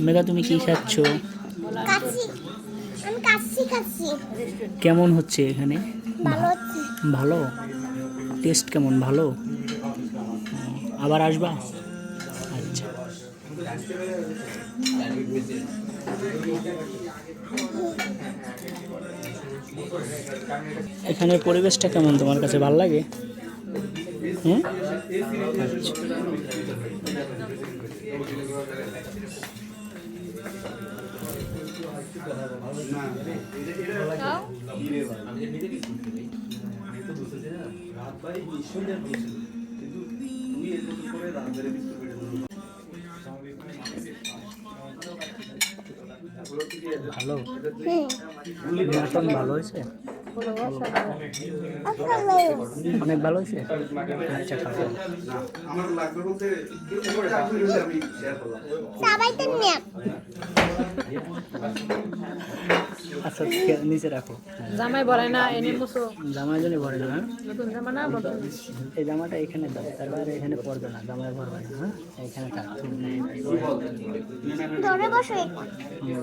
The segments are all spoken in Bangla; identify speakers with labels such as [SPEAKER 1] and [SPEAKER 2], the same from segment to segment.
[SPEAKER 1] মেঘা, তুমি কি খাচ্ছ?
[SPEAKER 2] কাচ্চি। আমি কাচ্চি খাচ্ছি।
[SPEAKER 1] কেমন হচ্ছে এখানে?
[SPEAKER 2] ভালো হচ্ছে।
[SPEAKER 1] ভালো। টেস্ট কেমন? ভালো। আবার আসবা? আচ্ছা। এখানের পরিবেশটা কেমন তোমার কাছে? ভালো লাগে? হুম, আচ্ছা। ভালো। মটন ভালো হয়েছে? অনেক ভালো হয়েছে। আচ্ছা, খাবো।
[SPEAKER 2] সবাই তো নিয়ে
[SPEAKER 1] আচ্ছা, নিচে রাখো।
[SPEAKER 3] জামাই বলে না এনে মুসো
[SPEAKER 1] জামাই জন্য ভরে না, হ্যাঁ?
[SPEAKER 3] নতুন জামা না বলতো
[SPEAKER 1] এই জামাটা এখানে দাও, তার বাইরে এখানে পড়বে না, জামাই ভরবে না, হ্যাঁ? এখানে থাক।
[SPEAKER 2] ধরে বসো।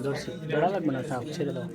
[SPEAKER 1] ধরছি, ধরা লাগবে না, থাক, ছেড়ে দাও।